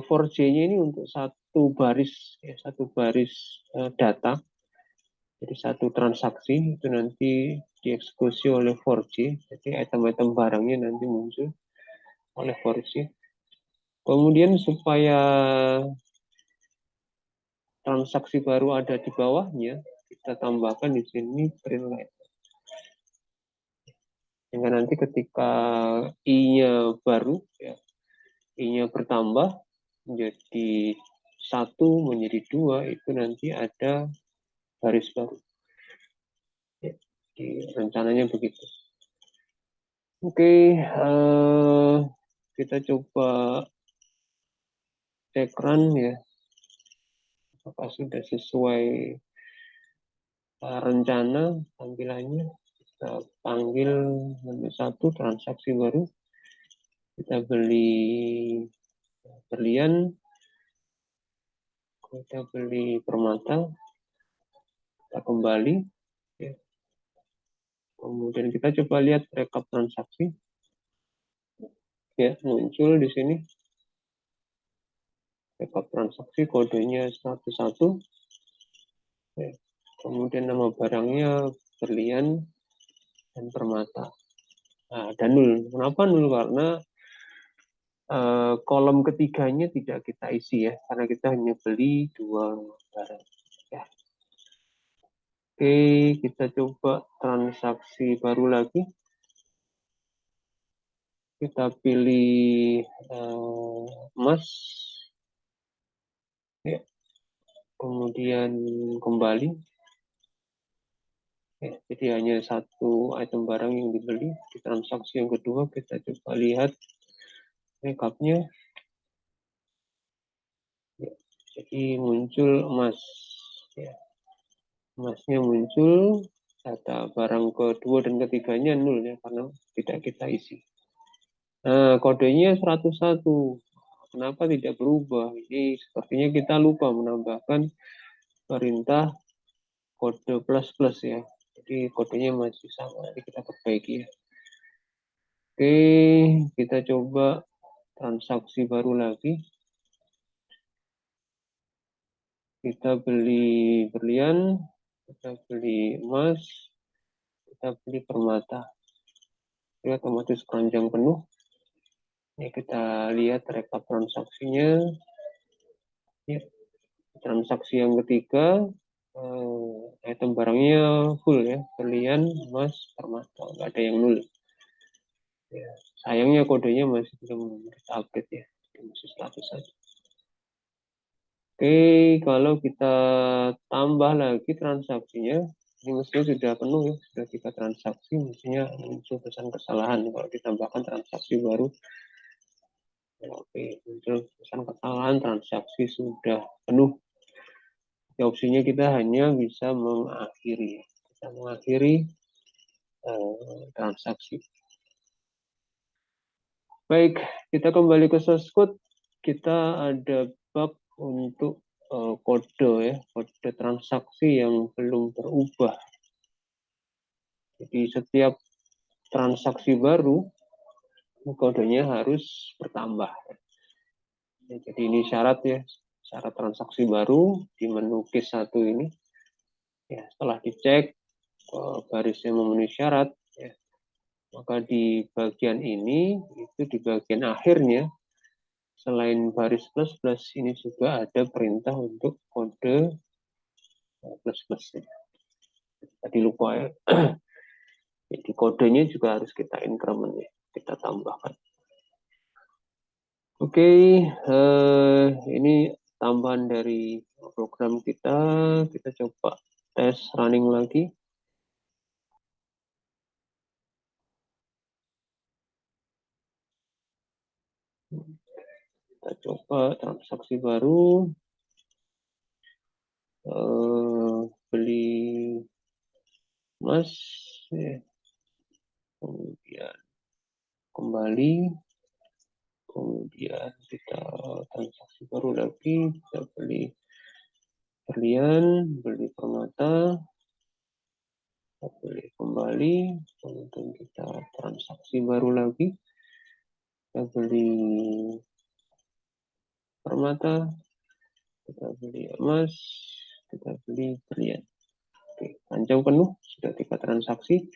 for J-nya ini untuk satu baris ya, satu baris data. Jadi satu transaksi itu nanti dieksekusi oleh for J. Jadi item-item barangnya nanti muncul oleh for J. Kemudian supaya transaksi baru ada di bawahnya, kita tambahkan di sini print line. Sehingga nanti ketika i-nya baru, ya, i-nya bertambah menjadi 1, menjadi 2, itu nanti ada baris baru. Ya, rencananya begitu. Oke, kita coba cek run ya, apakah sudah sesuai rencana tampilannya. Kita panggil menu 1 transaksi baru, kita beli berlian, kita beli permata, kita kembali ya. Kemudian kita coba lihat rekap transaksi ya, muncul di sini rekap transaksi, kodenya 101 ya. Kemudian nama barangnya berlian dan permata. Nah, dan nul. Kenapa nul? Karena kolom ketiganya tidak kita isi ya, karena kita hanya beli 2 barang. Ya. Oke, kita coba transaksi baru lagi. Kita pilih emas. Ya. Kemudian kembali. Ya, jadi hanya 1 item barang yang dibeli. Di transaksi yang kedua kita coba lihat rekapnya. Ya, jadi muncul emas. Ya, emasnya muncul, data barang kedua dan ketiganya nol ya, karena tidak kita isi. Nah, kodenya 101. Kenapa tidak berubah? Ini sepertinya kita lupa menambahkan perintah kode plus plus ya. Jadi kodenya masih sama. Jadi kita perbaiki ya. Oke, kita coba transaksi baru lagi. Kita beli berlian, kita beli emas, kita beli permata. Ini otomatis keranjang penuh. Ini kita lihat rekap transaksinya. Ya, transaksi yang ketiga, item barangnya full ya, berlian, emas, permata, nggak ada yang nol. Ya, sayangnya kodenya masih belum kita update ya, masih status saja. Oke, kalau kita tambah lagi transaksinya, ini mestinya sudah penuh ya, sudah 3 transaksi, mestinya muncul pesan kesalahan kalau ditambahkan transaksi baru. Oke, muncul pesan kesalahan, transaksi sudah penuh. Ya, opsinya kita hanya bisa mengakhiri, transaksi. Baik, kita kembali ke source code. Kita ada bug untuk kode ya, kode transaksi yang belum berubah. Jadi setiap transaksi baru kodenya harus bertambah. Ya, jadi ini syarat ya, syarat transaksi baru di menu case 1 ini. Ya, setelah dicek barisnya memenuhi syarat, ya, maka di bagian ini, itu di bagian akhirnya, selain baris plus plus, ini juga ada perintah untuk kode plus plus. Tadi lupa ya. Jadi kodenya juga harus kita increment ya, kita tambahkan. Oke, ini tambahan dari program kita. Kita coba tes running lagi. Kita coba transaksi baru, beli emas, ya. Kemudian kembali, kemudian kita transaksi baru lagi, kita beli berlian, beli permata, kita beli kembali, kemudian kita transaksi baru lagi, kita beli permata, kita beli emas, kita beli berlian. Oke, panjang penuh, sudah 3 transaksi.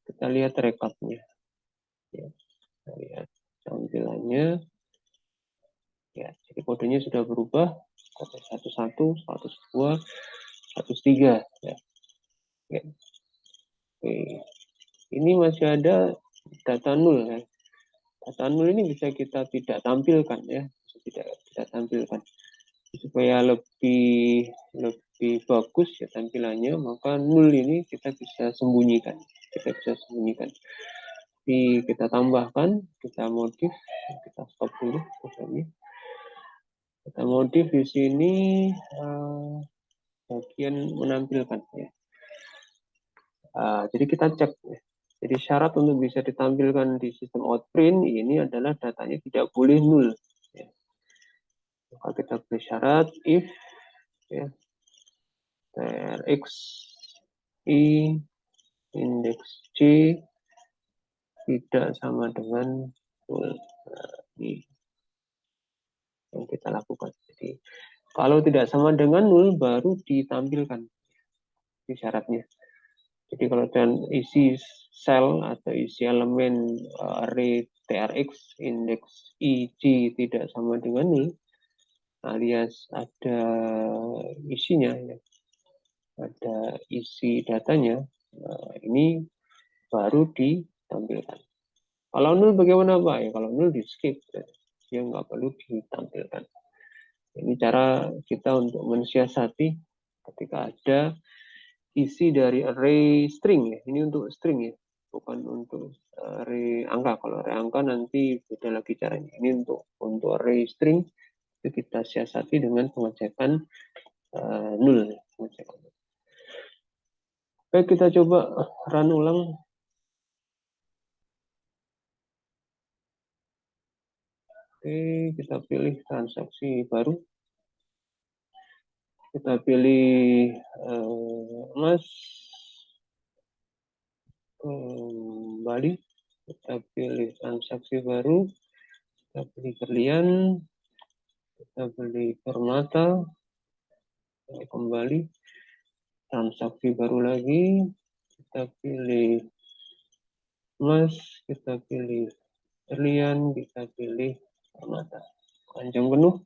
Kita lihat rekapnya. Ya, kita lihat tampilannya. Ya, jadi kodenya sudah berubah. Kode 11, 102, 103. Ya. Ya. Oke. Ini masih ada data nol ya. Data nol ini bisa kita tidak tampilkan ya, tidak tampilkan. Supaya lebih bagus ya tampilannya, maka nol ini kita bisa sembunyikan. Tapi kita tambahkan, kita modif, kita stop dulu programnya. Kita modif di sini bagian menampilkan ya. Jadi kita cek ya. Jadi syarat untuk bisa ditampilkan di sistem outprint ini adalah datanya tidak boleh nul. Ya. Maka kita beri syarat if ya, trx i indeks c tidak sama dengan nul. Nah, ini yang kita lakukan. Jadi kalau tidak sama dengan nul baru ditampilkan di syaratnya. Jadi kalau dan isi sel atau isi elemen array trx indeks ij tidak sama dengan nil, alias ada isinya, ya, ada isi datanya, ini baru ditampilkan. Kalau nul bagaimana Pak? Ya, kalau nul di skip, dia nggak perlu ditampilkan. Ini cara kita untuk mensiasati ketika ada isi dari array string ya. Ini untuk string ya, bukan untuk array angka. Kalau array angka nanti beda lagi caranya. Ini untuk array string itu kita siasati dengan pengecekan nul. Baik, kita coba run ulang. Oke, kita pilih transaksi baru. Kita pilih emas kembali. Kita pilih transaksi baru. Kita pilih berlian. Kita pilih permata. Kembali. Transaksi baru lagi. Kita pilih emas. Kita pilih berlian. Kita pilih permata. Panjang penuh.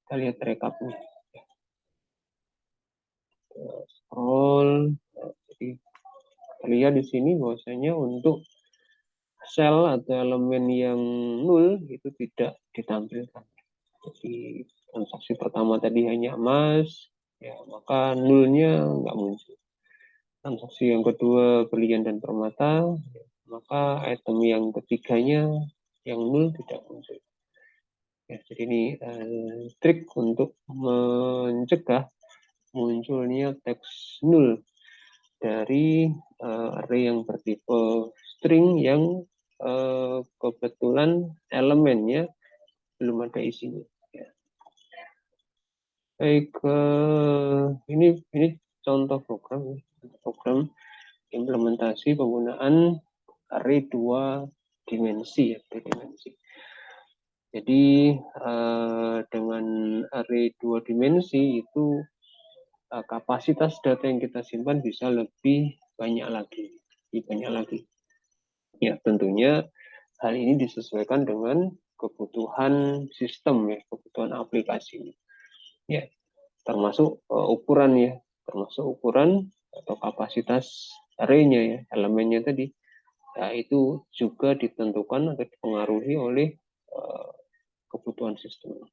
Kita lihat rekapnya. Scroll. Jadi terlihat di sini bahwasanya untuk sel atau elemen yang nul itu tidak ditampilkan. Jadi transaksi pertama tadi hanya emas, ya maka nulnya nggak muncul. Transaksi yang kedua berlian dan permata, maka item yang ketiganya yang nul tidak muncul. Ya, jadi ini trik untuk mencegah munculnya teks nul dari array yang bertipe string yang kebetulan elemennya belum ada isinya. Ya. Baik, ini contoh program implementasi penggunaan array 2 dimensi ya, Jadi dengan array 2 dimensi itu kapasitas data yang kita simpan bisa lebih banyak lagi, Ya, tentunya hal ini disesuaikan dengan kebutuhan sistem ya, kebutuhan aplikasi. Ya, termasuk ukuran ya, termasuk ukuran atau kapasitas array-nya ya, elemennya tadi. Ya, itu juga ditentukan atau dipengaruhi oleh kebutuhan sistem.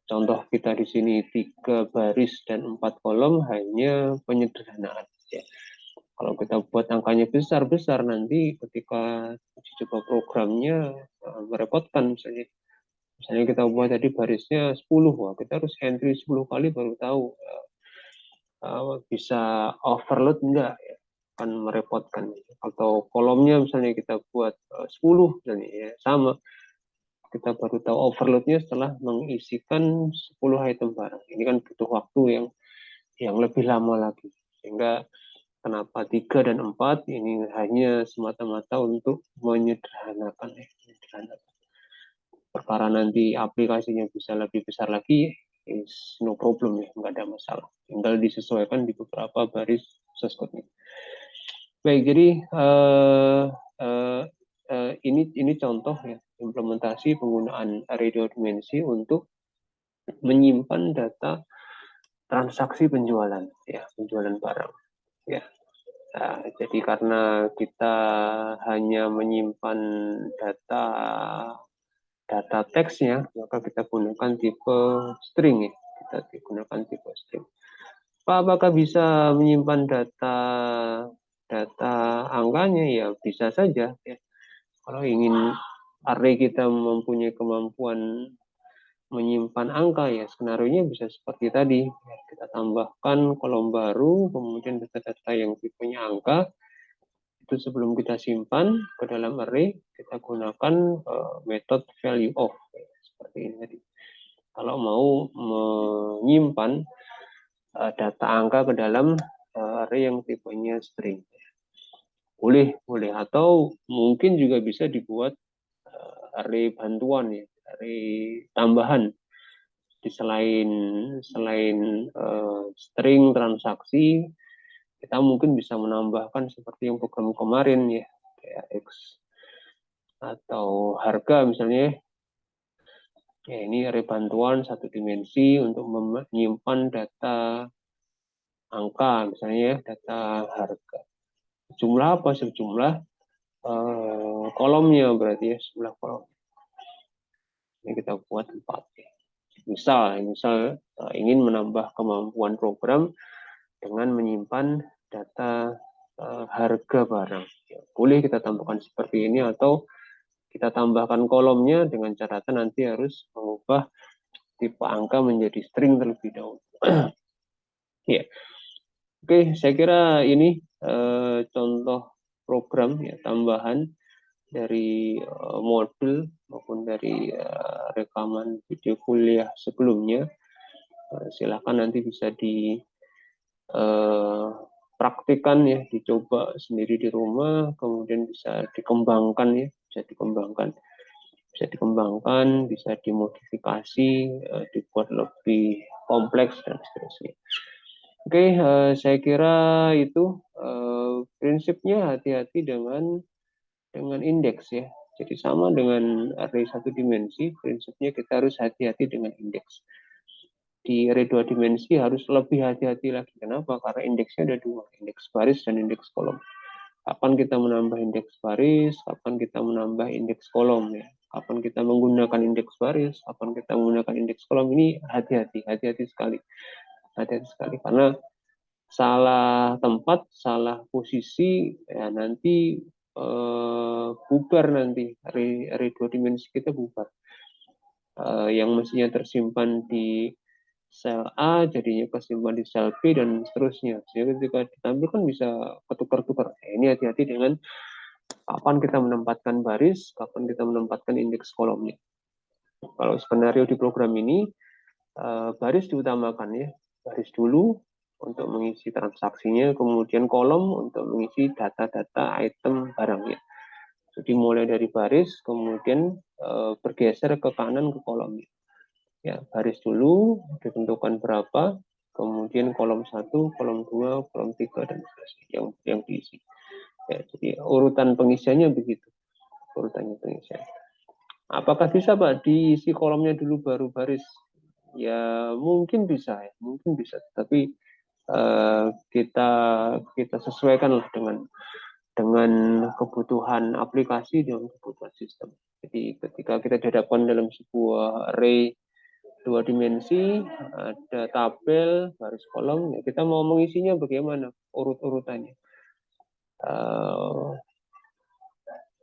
Contoh kita di sini 3 baris dan 4 kolom hanya penyederhanaan. Ya. Kalau kita buat angkanya besar-besar nanti ketika uji coba programnya merepotkan misalnya. Misalnya kita buat tadi barisnya 10, wah kita harus entry 10 kali baru tahu bisa overload enggak ya. Akan merepotkan. Atau kolomnya misalnya kita buat 10 misalnya ya sama. Kita baru tahu overloadnya setelah mengisikan 10 item barang. Ini kan butuh waktu yang lebih lama lagi. Sehingga kenapa 3 dan 4 ini hanya semata-mata untuk menyederhanakan. Perkara nanti aplikasinya bisa lebih besar lagi, is no problem ya, nggak ada masalah. Tinggal disesuaikan di beberapa baris source code-nya. Baik, jadi ini contoh ya implementasi penggunaan array 2 dimensi untuk menyimpan data transaksi penjualan ya, penjualan barang ya. Nah, jadi karena kita hanya menyimpan data teksnya, maka kita gunakan tipe string ya. Kita gunakan tipe string. Pak, apakah bisa menyimpan data angkanya? Ya bisa saja ya. Kalau ingin array kita mempunyai kemampuan menyimpan angka ya, skenario-nya bisa seperti tadi. Kita tambahkan kolom baru, kemudian data-data yang tipenya angka, itu sebelum kita simpan ke dalam array, kita gunakan metode value of, seperti ini tadi. Kalau mau menyimpan data angka ke dalam array yang tipenya string. Boleh. Atau mungkin juga bisa dibuat array bantuan ya, array tambahan. Di selain string transaksi, kita mungkin bisa menambahkan seperti yang program kemarin ya, kayak X atau harga misalnya. Ya, ini array bantuan satu dimensi untuk menyimpan data angka, misalnya ya, data harga. Jumlah apa? Sejumlah kolomnya berarti ya, jumlah kolom. Ini kita buat 4. Misal ingin menambah kemampuan program dengan menyimpan data harga barang. Ya, boleh kita tambahkan seperti ini, atau kita tambahkan kolomnya dengan catatan nanti harus mengubah tipe angka menjadi string terlebih dahulu. Ya. Oke, saya kira ini contoh program ya, tambahan dari modul maupun dari rekaman video kuliah sebelumnya. Silakan nanti bisa dipraktikkan ya, dicoba sendiri di rumah, kemudian bisa dikembangkan ya, bisa dimodifikasi, dibuat lebih kompleks dan seterusnya. Oke, saya kira itu prinsipnya hati-hati dengan indeks ya. Jadi sama dengan array satu dimensi, prinsipnya kita harus hati-hati dengan indeks. Di array 2 dimensi harus lebih hati-hati lagi. Kenapa? Karena indeksnya ada 2, indeks baris dan indeks kolom. Kapan kita menambah indeks baris, kapan kita menambah indeks kolom ya. Kapan kita menggunakan indeks baris, kapan kita menggunakan indeks kolom, ini hati-hati sekali. Hati-hati sekali karena salah tempat, salah posisi ya nanti bubar nanti array 2 dimensi kita bubar. Yang mestinya tersimpan di sel A jadinya kesimpan di sel B dan seterusnya. Sehingga ketika ditampilkan bisa ketukar-tukar. Ini hati-hati dengan kapan kita menempatkan baris, kapan kita menempatkan indeks kolomnya. Kalau skenario di program ini baris diutamakan ya, baris dulu untuk mengisi transaksinya, kemudian kolom untuk mengisi data-data item barangnya. Jadi mulai dari baris, kemudian bergeser ke kanan ke kolomnya. Ya, baris dulu ditentukan berapa, kemudian kolom 1, kolom 2, kolom 3 dan seterusnya yang diisi. Ya, jadi urutan pengisiannya begitu. Urutannya pengisian. Apakah bisa Pak diisi kolomnya dulu baru baris? Ya mungkin bisa, tapi kita sesuaikanlah dengan kebutuhan aplikasi dan kebutuhan sistem. Jadi ketika kita dihadapkan dalam sebuah array 2 dimensi, ada tabel, baris kolom, ya kita mau mengisinya bagaimana urut-urutannya.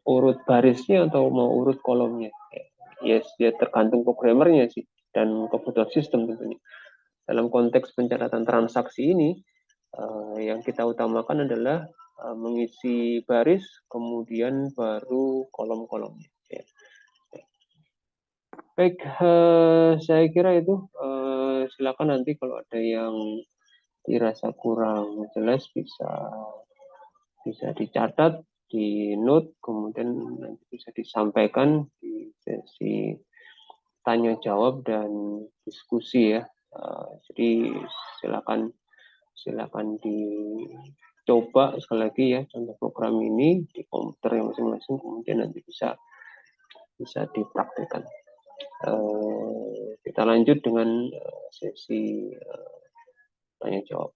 Urut barisnya atau mau urut kolomnya. Yes, dia tergantung programmernya sih dan kebutuhan sistem tentunya. Dalam konteks pencatatan transaksi ini, yang kita utamakan adalah mengisi baris, kemudian baru kolom-kolomnya. Ya. Baik, saya kira itu. Silakan nanti kalau ada yang dirasa kurang jelas bisa dicatat, di note, kemudian nanti bisa disampaikan di sesi tanya jawab dan diskusi ya. Jadi silakan dicoba sekali lagi ya contoh program ini di komputer yang masing-masing, kemudian nanti bisa dipraktikkan. Kita lanjut dengan sesi tanya jawab.